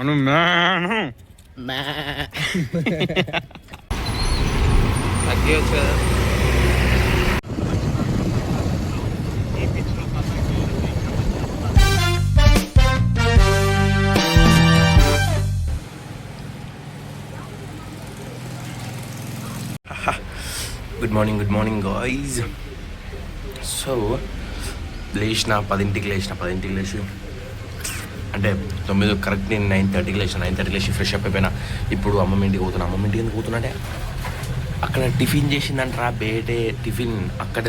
అను man తగ్గవచ్చు కదా. Good morning guys. So లేచిన 10ంటికి లేచి అంటే 9 కరెక్ట్ నేను 9:30కి లేచి ఫ్రెష్ అప్ అయిపోయినా. ఇప్పుడు అమ్మమ్మ ఇంటికి ఎందుకు పోతున్నా అంటే అక్కడ టిఫిన్ చేసిందంటారా బేటే టిఫిన్ అక్కడ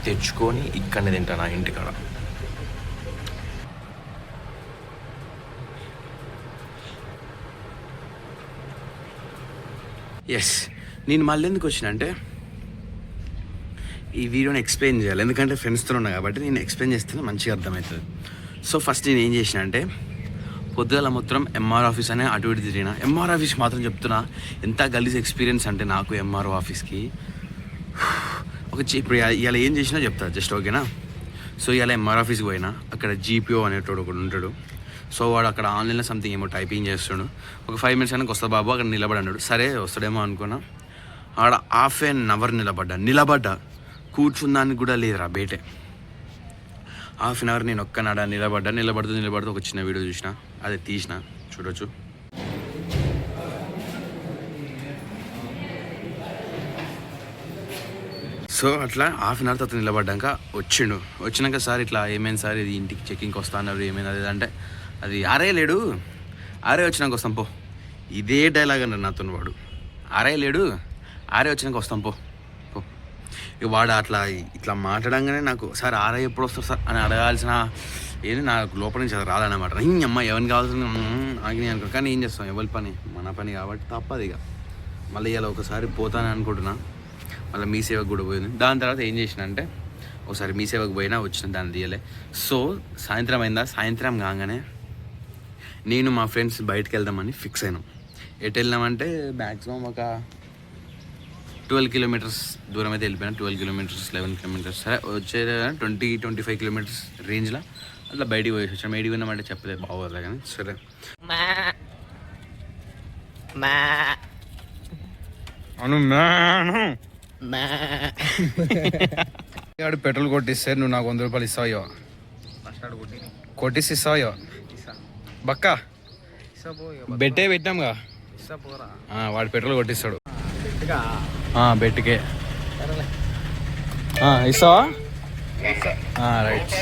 తెచ్చుకొని ఇక్కడనే తింటా నా ఇంటికాడ. ఎస్, నేను మళ్ళీ ఎందుకు వచ్చిన అంటే ఈ వీడియోని ఎక్స్ప్లెయిన్ చేయాలి, ఎందుకంటే ఫ్రెండ్స్తో ఉన్నా కాబట్టి నేను ఎక్స్ప్లెయిన్ చేస్తేనే మంచిగా అర్థమవుతుంది. సో ఫస్ట్ నేను ఏం చేసిన అంటే పొద్దుగల మొత్తం ఎంఆర్ ఆఫీస్ అనే అటు ఇటు తిరిగిన. ఎంఆర్ ఆఫీస్ మాత్రం చెప్తున్నా ఎంత గలీజ్ ఎక్స్పీరియన్స్ అంటే నాకు ఎంఆర్ఓ ఆఫీస్కి ఇప్పుడు ఇలా ఏం చేసినా చెప్తా జస్ట్, ఓకేనా. సో ఇలా ఎంఆర్ ఆఫీస్కి పోయినా, అక్కడ జీపీఓ అనేటోడు ఒకడు ఉంటాడు. సో వాడు అక్కడ ఆన్లైన్లో సంథింగ్ ఏమో టైపింగ్ చేస్తాడు. ఒక 5 minutes అయినా వస్తా బాబు అక్కడ నిలబడి. సరే వస్తాడేమో అనుకున్నా. ఆడ హాఫ్ అన్ అవర్ నిలబడ్డా కూర్చుందానికి కూడా లేదురా బయటే. హాఫ్ అన్ అవర్ నేను ఒక్కనాడ నిలబడుతూ ఒక చిన్న వీడియో చూసిన, అది తీసిన, చూడొచ్చు. సో అట్లా హాఫ్ అన్ అవర్ తర్వాత నిలబడ్డాక వచ్చినాక సార్ ఇట్లా ఏమైంది సార్, ఇది ఇంటికి చెక్కింగ్కి వస్తా అన్నారు, ఏమైంది అది అంటే, అది లేడు వచ్చినాక వస్తాం పో. ఇదే డైలాగ్ అన్నారు నాతో వాడు. లేడు వచ్చినాక వస్తాం పో. ఇక వాడు ఇట్లా మాట్లాడంగానే నాకు సార్ ఎప్పుడు వస్తారు సార్ అని అడగాల్సిన ఏంటి నాకు లోపల నుంచి అది రాదన్నమాట. అమ్మ ఎవరిని కావాల్సిన ఆగినాయి అనుకో, కానీ ఏం చేస్తాం, ఎవరి పని మన పని కాబట్టి తప్పదు. ఇక మళ్ళీ ఇలా ఒకసారి పోతానని అనుకుంటున్నా. మళ్ళీ మీ సేవకు కూడా పోయింది. దాని తర్వాత ఏం చేసిన అంటే ఒకసారి మీ సేవకు పోయినా వచ్చిన దాన్ని తీయలే. సో సాయంత్రం అయిందా, సాయంత్రం కాగానే నేను మా ఫ్రెండ్స్ బయటకు వెళ్దామని ఫిక్స్ అయినాం. ఎటు వెళ్ళినామంటే మ్యాక్సిమం ఒక 12 kilometers దూరం అయితే వెళ్ళిపోయినా. 12 kilometers 11 kilometers సరే వచ్చే 20-25 kilometers రేంజ్లో అట్లా బయటికి పోయేసి వచ్చాం. బయటికి పోయినామంటే చెప్పలేదు బాగోదు కానీ సరే. అను మ్యాను వాడు పెట్రోల్ కొట్టిస్తే నువ్వు నాకు 100 రూపాయలు ఇస్తావో, కొట్టిసి ఇస్తావో బక్క బెట్టే పెట్టాంగా. వాడు పెట్రోల్ కొట్టిస్తాడు బెట్టికే. ఇస్తావా? రైట్.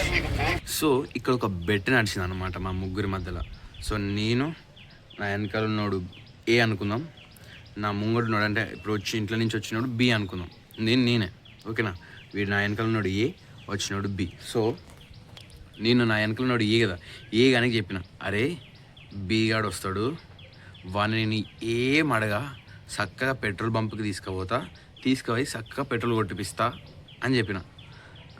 సో ఇక్కడ ఒక బెట్ నడిచింది అనమాట మా ముగ్గురి మధ్యలో. సో నేను నా వెనకాల ఉన్నోడు ఏ అనుకుందాం, నా ముంగడున్నాడు అంటే ఇప్పుడు ఇంట్లో నుంచి వచ్చినోడు బి అనుకుందాం. నేనే ఓకేనా. వీడు నా వెనకాల ఉన్నాడు ఏ, వచ్చినోడు బి. సో నేను నా వెనకాల ఉన్నాడు ఏ కదా, ఏ కానీ చెప్పిన అరే బి గాడు వస్తాడు, వాడిని నేను ఏం అడగా చక్కగా పెట్రోల్ బంప్కి తీసుకుపోయి చక్కగా పెట్రోల్ కొట్టిపిస్తా అని చెప్పిన.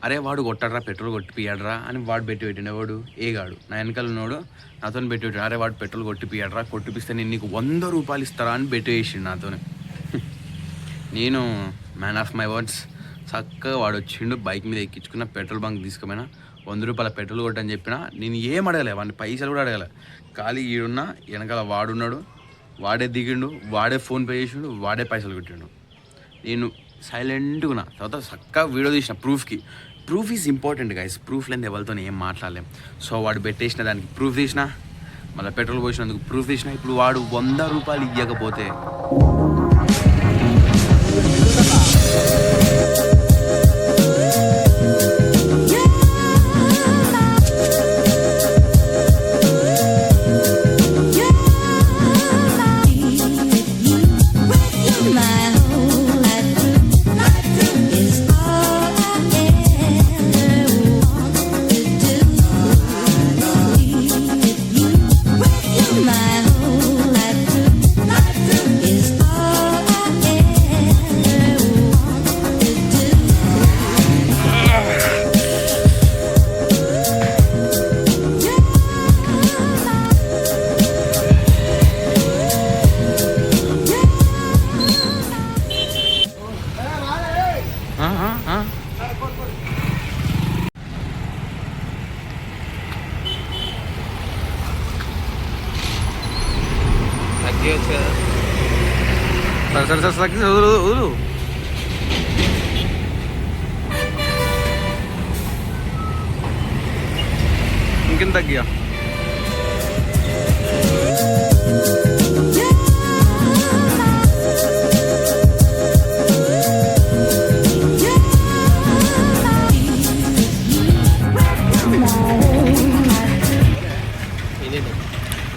అరే వాడు కొట్టాడరా పెట్రోల్ కొట్టిపియాడరా అని వాడు పెట్టిండే. వాడు ఏగాడు నా వెనకాల ఉన్నాడు నాతో పెట్టాడు. అరే వాడు పెట్రోల్ కొట్టిపియాడరా, కొట్టిపిస్తే నేను నీకు 100 రూపాయలు ఇస్తారా అని వేసిండు నాతోనే. నేను మ్యాన్ ఆఫ్ మై వర్డ్స్ చక్కగా వాడు వచ్చిండు, బైక్ మీద ఎక్కించుకున్న, పెట్రోల్ బంక్ తీసుకుపోయినా, 100 రూపాయల పెట్రోల్ కొట్టని చెప్పిన. నేను ఏం అడగలే, వాడిని పైసలు కూడా అడగలే. ఖాళీ ఈడున్నా వెనకాల వాడున్నాడు, వాడే దిగిండు, వాడే ఫోన్పే చేసిండు, వాడే పైసలు కొట్టిండు. నేను సైలెంట్గా ఉన్నా. తర్వాత చక్కగా వీడియో తీసిన proof is important guys. Proof లేని ఎవరితో ఏం మాట్లాడలేం. సో వాడు పెట్టేసిన దానికి ప్రూఫ్ తీసిన, మళ్ళీ పెట్రోల్ పోసినందుకు ప్రూఫ్ తీసిన. ఇప్పుడు వాడు 100 రూపాయలు ఇవ్వకపోతే సరే సరే సరే సరే వదులు వదులు. ఇంకెంత తగ్గియా?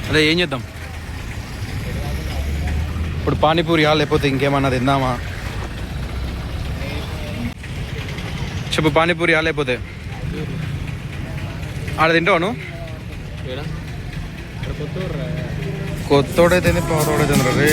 అదే ఏం చేద్దాం ఇప్పుడు? పానీపూరియా లేకపోతే ఇంకేమన్నా తిందామా చెప్పు. పానీపూరియా లేకపోతే ఆడ తింటావు నువ్వు? కొత్తోడైతే పాతోడైతే రే.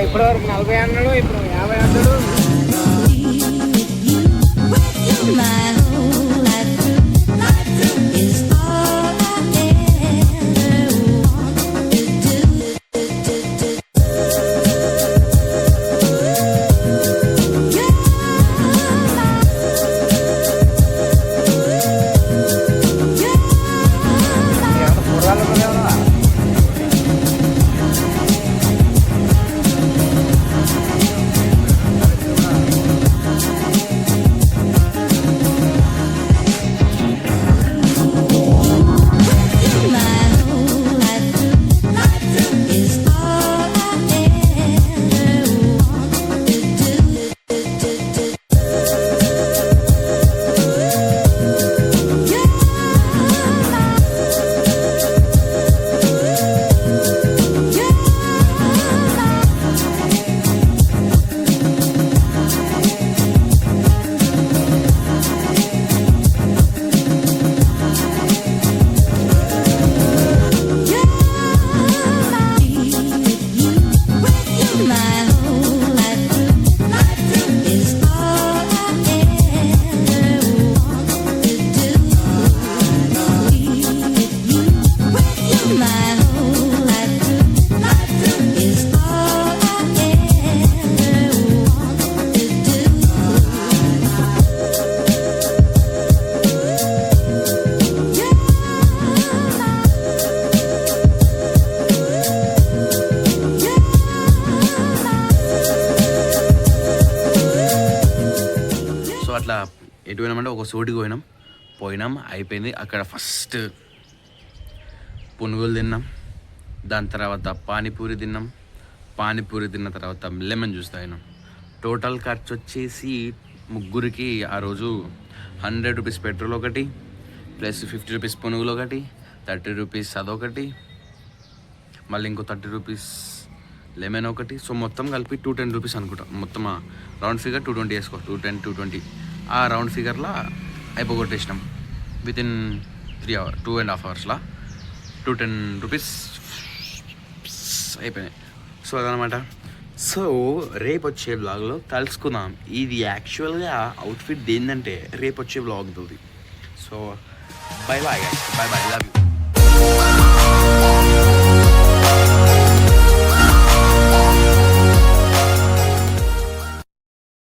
ఇప్పటివరకు 40 అన్నాడు, ఇప్పుడు 50 అన్నాడు. అట్లా ఎటు పోయినామంటే ఒక చోటుకి పోయినాం అయిపోయింది. అక్కడ ఫస్ట్ పునుగులు తిన్నాం, దాని తర్వాత పానీపూరి తిన్న తర్వాత లెమన్ జ్యూస్ తాగినాం. టోటల్ ఖర్చు వచ్చేసి ముగ్గురికి ఆ రోజు 100 రూపీస్ పెట్రోల్ ఒకటి, ప్లస్ 50 రూపీస్ పునుగులు ఒకటి, 30 రూపీస్ అదొకటి, మళ్ళీ ఇంకో 30 రూపీస్ లెమన్ ఒకటి. సో మొత్తం కలిపి 210 రూపీస్ అనుకుంటా. మొత్తం రౌండ్ ఫిగర్ 220 వేసుకో, 210 220 ఆ రౌండ్ ఫిగర్లో అయిపోగొట్టేసినాం. వితిన్ 2.5 అవర్స్లో 210 రూపీస్ అయిపోయినాయి. సో అదనమాట. సో రేపు వచ్చే బ్లాగ్లో కలుసుకుందాం. ఇది యాక్చువల్గా అవుట్ఫిట్ ఏంటంటే రేపు వచ్చే బ్లాగ్ అవుతుంది. So bye bye, love you.